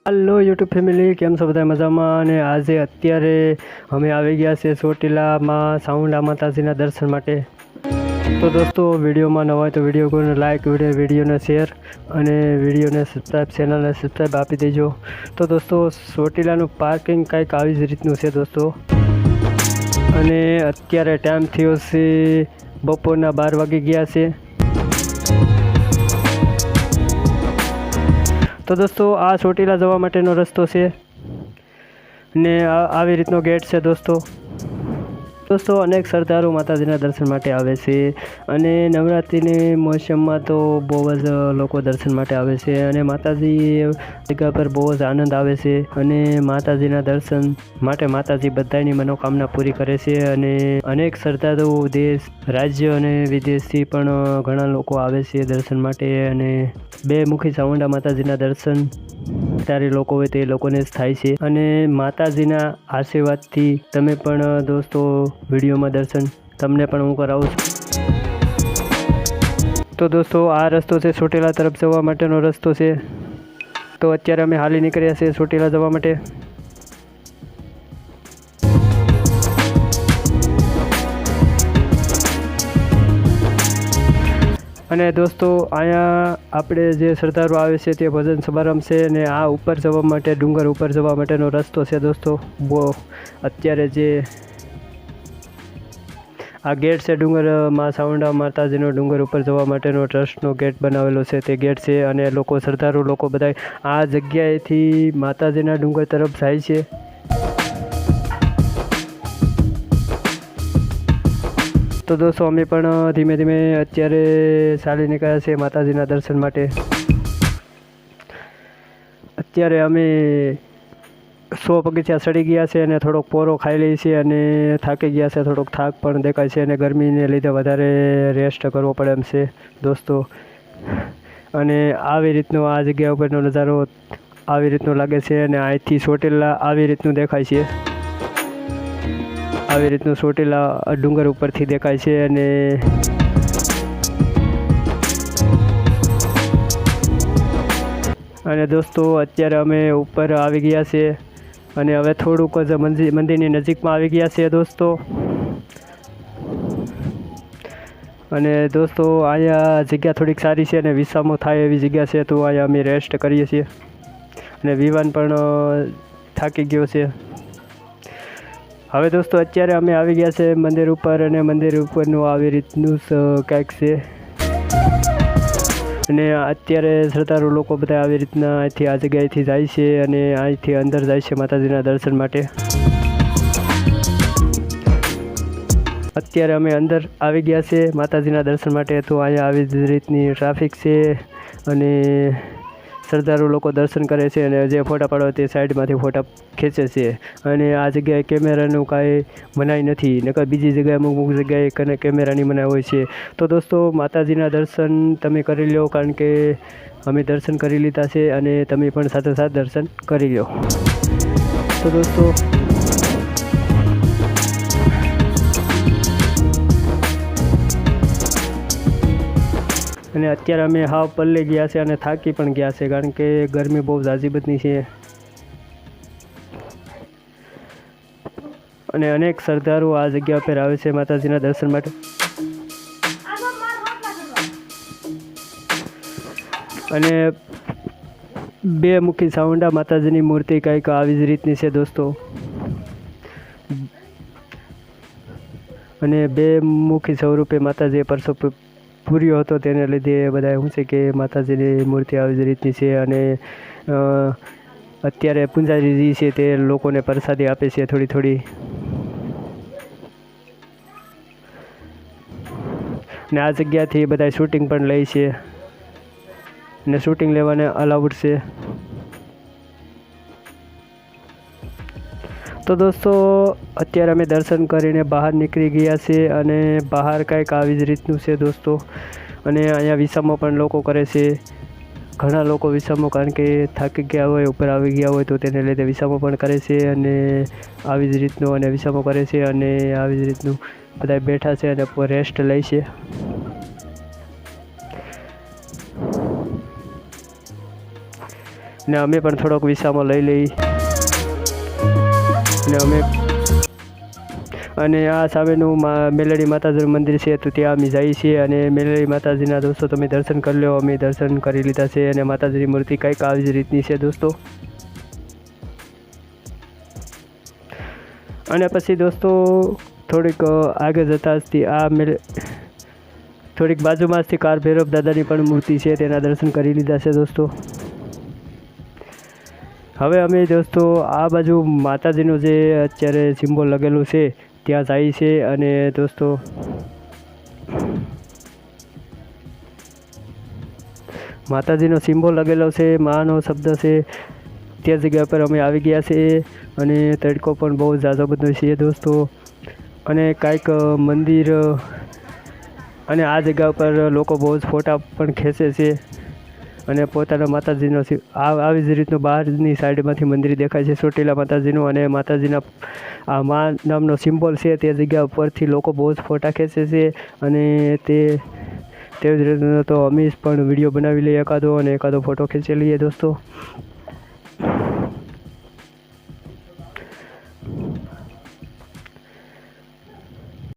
Hello YouTube family केम छो बधा मजामां અને આજે અત્યારે અમે આવી ગયા છે ચોટીલામાં સાઉન્ડા માતાજીના દર્શન માટે। તો દોસ્તો વિડીયોમાં નવા હોય તો વિડીયોને લાઈક વિડીયોને શેર અને વિડીયોને સબસ્ક્રાઈબ ચેનલને સબસ્ક્રાઈબ આપી દેજો। તો દોસ્તો ચોટીલાનું પાર્કિંગ કંઈક આવી જ રીતનું છે દોસ્તો। અને અત્યારે ટાઈમ થયો છે બપોરના 12 વાગી ગયા છે। तो दोस्तों आ ચોટીલા જવા માટેનો રસ્તો છે ને આવી રીતનો ગેટ છે दोस्तों अनेक श्रद्धालु माताजीना दर्शन माटे आवे छे अने नवरात्रिनी मौसममां तो बहु ज लोको दर्शन माटे आवे छे अने माताजी जग्या पर बहु ज आनंद आवे छे अने माताजीना दर्शन माटे माताजी बधानी मनोकामना पूरी करे छे अने अनेक श्रद्धालु देश राज्य अने विदेशथी पण घणा लोको आवे छे दर्शन माटे अने बे मुखी चामुंडा माताजीना दर्शन त्यारे लोको होय ते लोकोने ज थाय छे अने माताजीना आशीर्वादथी तमे पण दोस्तों वीडियो में दर्शन तमने पण हूँ करावुं छुं। तो दोस्तों आ रस्तो छे ચોટીલા तरफ जवा माटेनो रस्तो छे। तो अत्यारे अमे हाली निकळ्या छे ચોટીલા जवा माटे। અને દોસ્તો અહીંયા આપણે જે શ્રદ્ધાળુ આવે છે તે ભજન સમારંભ છે અને આ ઉપર જવા માટે ડુંગર ઉપર જવા માટેનો રસ્તો છે દોસ્તો। બહુ અત્યારે જે आ गेट से डूंगर मां साउंडा माताजीनो डूंगर ऊपर जवा माटेनो ट्रस्टनो गेट बनावेलो छे ते गेट छे अने लोको श्रद्धाळु लोको बधाय आ जग्याएथी माताजीना डूंगर तरफ जाय छे। तो दोस्तों अमे पण धीमे धीमे अत्यारे चाली निकळ्या छे माताजीना दर्शन माटे। अत्यारे अमे 100 पगथिया चढ़ी गया है अने थोड़ोक पोरो खाई ली छे अने थाकी गया है। थोड़ोक थाक पण देखाय छे अने गरमीने लीधे वधारे रेस्ट करवो पड़े एम छे दोस्तों। अने आवी रीतनो आ जग्या उपरनो नजारो आवी रीतनो लागे छे अने અહીંથી ચોટીલા आवी रीतનું देखाय छे। आवी रीतનું ચોટીલા डूंगर उपरथी देखाय छे अने दोस्तों अत्यारे अमे ऊपर आवी गया छे અને હવે થોડુંક જ મંદિરની નજીકમાં આવી ગયા છે દોસ્તો। અને દોસ્તો અહીંયા જગ્યા થોડીક સારી છે અને વિસામો થાય એવી જગ્યા છે તો અહીંયા અમે રેસ્ટ કરીએ છીએ અને વિવાન પણ થાકી ગયો છે। હવે દોસ્તો અત્યારે અમે આવી ગયા છે મંદિર ઉપર અને મંદિર ઉપરનું આવી રીતનું કંઈક છે અને અત્યારે શ્રદ્ધાળુ લોકો બધા આવી રીતના અહીંથી આ જગ્યાએથી જાય છે અને અહીંથી અંદર જાય છે માતાજીના દર્શન માટે। અત્યારે અમે અંદર આવી ગયા છે માતાજીના દર્શન માટે। તો અહીંયા આવી જ રીતની ટ્રાફિક છે અને શ્રદ્ધાળુ લોકો દર્શન કરે છે અને જે ફોટા પાડવા તે સાઈડમાંથી ફોટા ખેંચે છે અને આ જગ્યાએ કેમેરાનું કાંઈ મનાઈ નથી નકર બીજી જગ્યાએ અમુક જગ્યાએ કેમેરાની મનાઈ હોય છે। તો દોસ્તો માતાજીના દર્શન તમે કરી લો કારણ કે અમે દર્શન કરી લીધા છે અને તમે પણ સાથે સાથે દર્શન કરી લો। તો દોસ્તો અને અત્યારે અમે હાવ પલ્લે ગયા છે અને થાકી પણ ગયા છે કારણ કે ગરમી બહુ ઝાઝી બધી છે અને અનેક શ્રદ્ધાળુ આ જગ્યા પર આવે છે માતાજીના દર્શન માટે। અને બે મુખી ચામુંડા માતાજીની મૂર્તિ કંઈક આવી જ રીતની છે દોસ્તો। અને બે મુખી સ્વરૂપે માતાજીએ પરસો પૂર્યો હતો તેને લીધે બધા શું છે કે માતાજીની મૂર્તિ આવી જ રીતની છે અને અત્યારે પૂંજારીજી છે તે લોકોને પ્રસાદી આપે છે થોડી થોડી ને આ જગ્યાથી બધા શૂટિંગ પણ લે છે ને શૂટિંગ લેવાને અલાઉડ છે। તો દોસ્તો અત્યારે અમે દર્શન કરીને બહાર નીકળી ગયા છે અને બહાર કંઈક આવી જ રીતનું છે દોસ્તો। અને અહીંયા વિસામો પણ લોકો કરે છે ઘણા લોકો વિસામો કારણ કે થાકી ગયા હોય ઉપર આવી ગયા હોય તો તેને લીધે વિસામો પણ કરે છે અને આવી જ રીતનું અને વિસામો કરે છે અને આવી જ રીતનું બધા બેઠા છે અને રેસ્ટ લે છે। ને અમે પણ થોડોક વિસામો લઈ લઈ ને અમે અને આ સામેનું મેલડી માતાજીનું મંદિર છે તો ત્યાં અમે જઈએ છીએ અને મેલડી માતાજીના દોસ્તો તમે દર્શન કરી લો. અમે દર્શન કરી લીધા છે અને માતાજીની મૂર્તિ કંઈક આવી જ રીતની છે દોસ્તો. અને પછી દોસ્તો થોડીક આગળ જતાં જ થોડીક બાજુમાં જ કાર ભૈરવ દાદાની પણ મૂર્તિ છે, તેના દર્શન કરી લીધા છે દોસ્તો. હવે અમે દોસ્તો આ બાજુ માતાજીનું જે અત્યારે સિમ્બોલ લગેલું છે ત્યાં જાય છે અને દોસ્તો માતાજીનો સિમ્બોલ લગેલો છે, માનો શબ્દ છે, તે જગ્યા પર અમે આવી ગયા છે અને તડકો પણ બહુ ઝાઝો બધો છે દોસ્તો. અને કાંઈક મંદિર અને આ જગ્યા પર લોકો બહુ જ ફોટા પણ ખેંચે છે અને પોતાના માતાજીનો આવી જ રીતનું બહારની સાઈડમાંથી મંદિર દેખાય છે ચોટીલા માતાજીનું. અને માતાજીના આ મા નામનો સિમ્બોલ છે તે જગ્યા ઉપરથી લોકો બહુ જ ફોટા ખેંચે છે અને તેવી જ રીતે તો અમે પણ વિડીયો બનાવી લઈએ એકાદો અને એકાદો ફોટો ખેંચી લઈએ દોસ્તો.